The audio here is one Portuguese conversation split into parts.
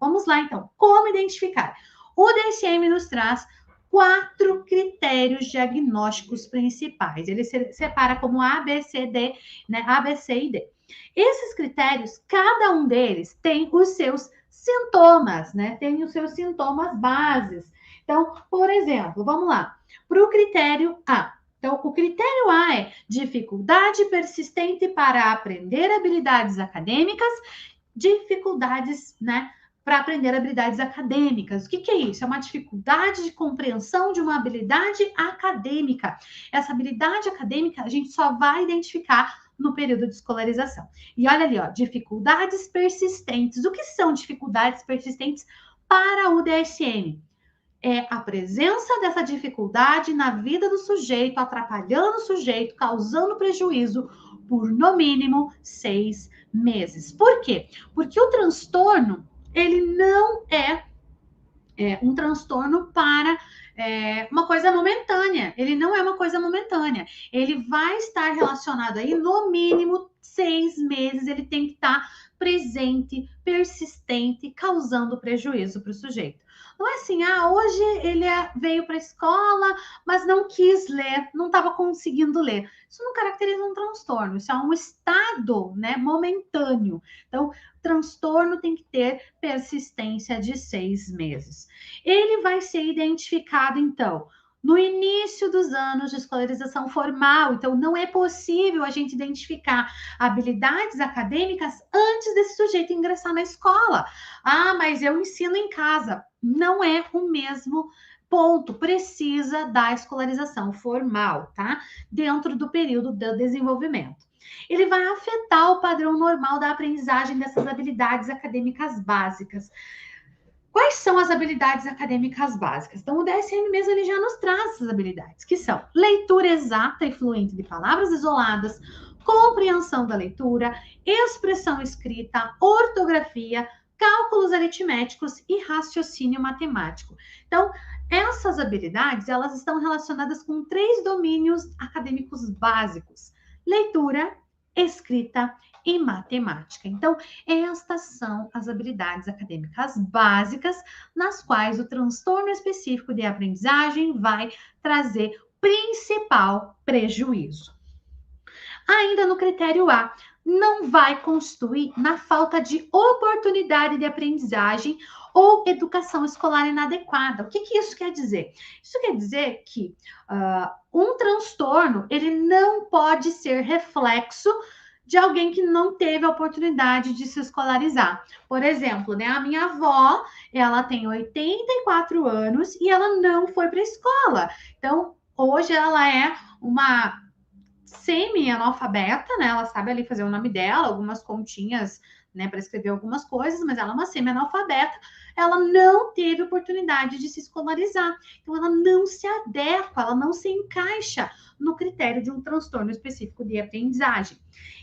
Vamos lá, então. Como identificar? O DSM nos traz 4 critérios diagnósticos principais. Ele separa como A, B, C, D, né? A, B, C e D. Esses critérios, cada um deles tem os seus sintomas, né? Tem os seus sintomas bases. Então, por exemplo, vamos lá. Para o critério A. Então, o critério A é dificuldade persistente para aprender habilidades acadêmicas, dificuldades, né, para aprender habilidades acadêmicas. O que é isso? É uma dificuldade de compreensão de uma habilidade acadêmica. Essa habilidade acadêmica a gente só vai identificar no período de escolarização. E olha ali, ó, dificuldades persistentes. O que são dificuldades persistentes para o DSM? É a presença dessa dificuldade na vida do sujeito, atrapalhando o sujeito, causando prejuízo por, no mínimo, 6 meses. Por quê? Porque o transtorno, ele não é um transtorno para uma coisa momentânea. Ele não é uma coisa momentânea. Ele vai estar relacionado aí, no mínimo, 6 meses. Ele tem que estar presente, persistente, causando prejuízo para o sujeito. Não é assim, hoje ele veio para a escola, mas não quis ler, não estava conseguindo ler. Isso não caracteriza um transtorno, isso é um estado, né, momentâneo. Então, transtorno tem que ter persistência de 6 meses. Ele vai ser identificado, então, no início dos anos de escolarização formal. Então, não é possível a gente identificar habilidades acadêmicas antes desse sujeito ingressar na escola. Mas eu ensino em casa. Não é o mesmo ponto, precisa da escolarização formal, tá? Dentro do período do desenvolvimento. Ele vai afetar o padrão normal da aprendizagem dessas habilidades acadêmicas básicas. Quais são as habilidades acadêmicas básicas? Então, o DSM mesmo ele já nos traz essas habilidades, que são leitura exata e fluente de palavras isoladas, compreensão da leitura, expressão escrita, ortografia, cálculos aritméticos e raciocínio matemático. Então, essas habilidades, elas estão relacionadas com 3 domínios acadêmicos básicos: leitura, escrita e matemática. Então, estas são as habilidades acadêmicas básicas nas quais o transtorno específico de aprendizagem vai trazer principal prejuízo. Ainda no critério A, não vai constituir na falta de oportunidade de aprendizagem ou educação escolar inadequada. O que isso quer dizer? Isso quer dizer que um transtorno ele não pode ser reflexo de alguém que não teve a oportunidade de se escolarizar. Por exemplo, né, a minha avó, ela tem 84 anos e ela não foi para a escola. Então, hoje ela é uma semi-analfabeta, né? Ela sabe ali fazer o nome dela, algumas continhas, né, para escrever algumas coisas, mas ela é uma semi-analfabeta. Ela não teve oportunidade de se escolarizar. Então, ela não se adequa, ela não se encaixa no critério de um transtorno específico de aprendizagem.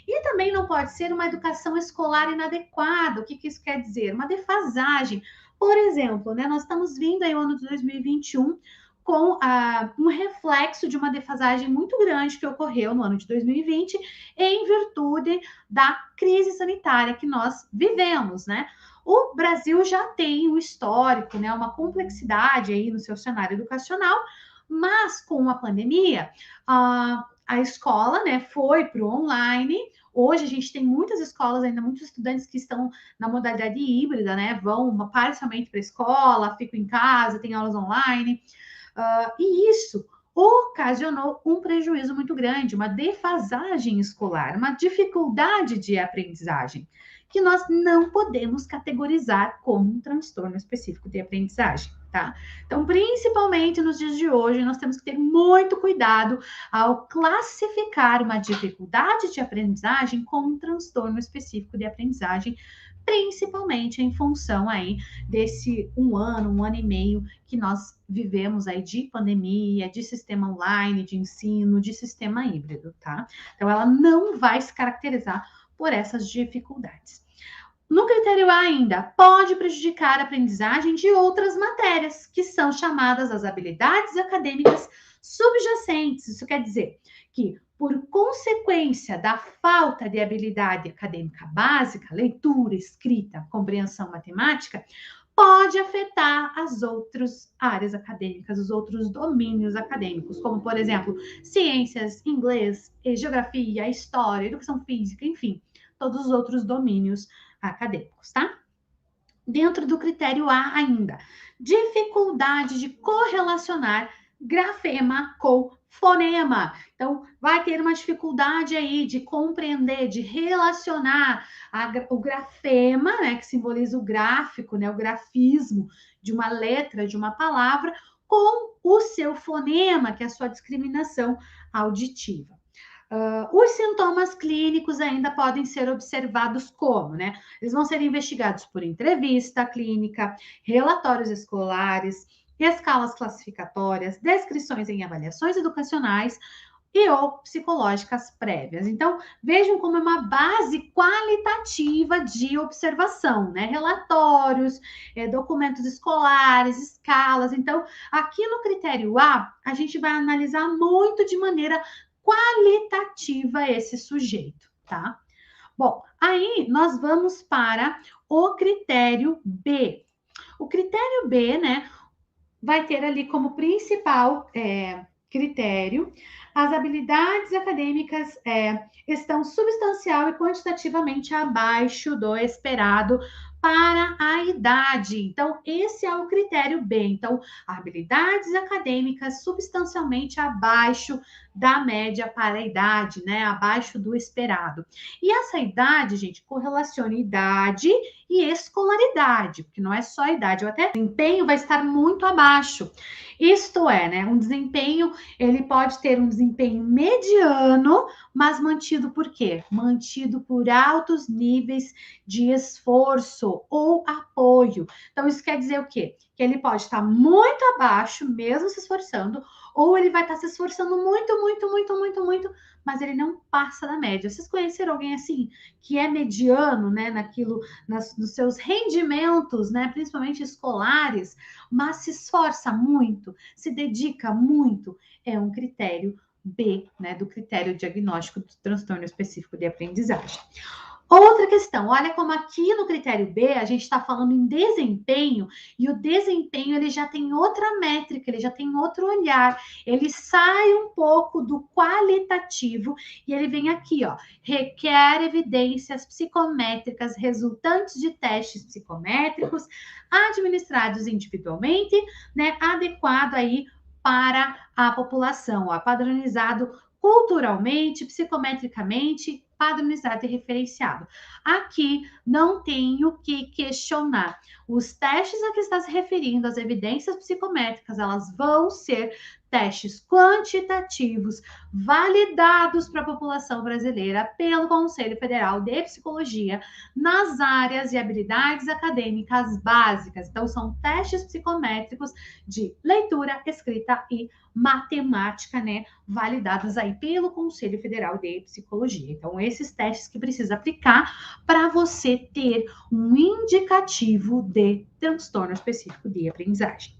E também não pode ser uma educação escolar inadequada. O que isso quer dizer? Uma defasagem. Por exemplo, né, nós estamos vindo aí o ano de 2021 com um reflexo de uma defasagem muito grande que ocorreu no ano de 2020 em virtude da crise sanitária que nós vivemos, né? O Brasil já tem um histórico, né, uma complexidade aí no seu cenário educacional, mas com a pandemia, a escola, né, foi para o online. Hoje a gente tem muitas escolas, ainda muitos estudantes que estão na modalidade híbrida, né, vão parcialmente para a escola, ficam em casa, tem aulas online. E isso ocasionou um prejuízo muito grande, uma defasagem escolar, uma dificuldade de aprendizagem, que nós não podemos categorizar como um transtorno específico de aprendizagem, tá? Então, principalmente nos dias de hoje, nós temos que ter muito cuidado ao classificar uma dificuldade de aprendizagem como um transtorno específico de aprendizagem, principalmente em função aí desse um ano e meio que nós vivemos aí de pandemia, de sistema online, de ensino, de sistema híbrido, tá? Então, ela não vai se caracterizar por essas dificuldades. No critério A ainda, pode prejudicar a aprendizagem de outras matérias, que são chamadas as habilidades acadêmicas subjacentes. Isso quer dizer que por consequência da falta de habilidade acadêmica básica, leitura, escrita, compreensão matemática, pode afetar as outras áreas acadêmicas, os outros domínios acadêmicos, como, por exemplo, ciências, inglês, geografia, história, educação física, enfim, todos os outros domínios acadêmicos, tá? Dentro do critério A ainda, dificuldade de correlacionar grafema com fonema. Então, vai ter uma dificuldade aí de compreender, de relacionar o grafema, né, que simboliza o gráfico, né, o grafismo de uma letra, de uma palavra, com o seu fonema, que é a sua discriminação auditiva. Os sintomas clínicos ainda podem ser observados como, né? Eles vão ser investigados por entrevista clínica, relatórios escolares, escalas classificatórias, descrições em avaliações educacionais e ou psicológicas prévias. Então, vejam como é uma base qualitativa de observação, né? Relatórios, documentos escolares, escalas. Então, aqui no critério A, a gente vai analisar muito de maneira qualitativa esse sujeito, tá? Bom, aí nós vamos para o critério B. O critério B, né, vai ter ali como principal critério as habilidades acadêmicas estão substancial e quantitativamente abaixo do esperado para a idade. Então, esse é o critério B. Então, habilidades acadêmicas substancialmente abaixo da média para a idade, né? Abaixo do esperado. E essa idade, gente, correlaciona idade e escolaridade, porque não é só a idade, o desempenho vai estar muito abaixo. Isto é, né? Um desempenho, ele pode ter um desempenho mediano, mas mantido por quê? Mantido por altos níveis de esforço ou apoio. Então, isso quer dizer o quê? Que ele pode estar muito abaixo, mesmo se esforçando, ou ele vai estar se esforçando muito, mas ele não passa da média. Vocês conheceram alguém assim, que é mediano, né, nos seus rendimentos, né, principalmente escolares, mas se esforça muito, se dedica muito? É um critério B, né, do critério diagnóstico do transtorno específico de aprendizagem. Outra questão, olha como aqui no critério B a gente está falando em desempenho, e o desempenho ele já tem outra métrica, ele já tem outro olhar, ele sai um pouco do qualitativo e ele vem aqui, ó, requer evidências psicométricas resultantes de testes psicométricos administrados individualmente, né, adequado aí para a população, ó, padronizado culturalmente, psicometricamente, padronizado e referenciado. Aqui não tenho que questionar. Os testes a que está se referindo, as evidências psicométricas, elas vão ser testes quantitativos validados para a população brasileira pelo Conselho Federal de Psicologia nas áreas de habilidades acadêmicas básicas. Então, são testes psicométricos de leitura, escrita e matemática, né, validados aí pelo Conselho Federal de Psicologia. Então, esses testes que precisa aplicar para você ter um indicativo de transtorno específico de aprendizagem.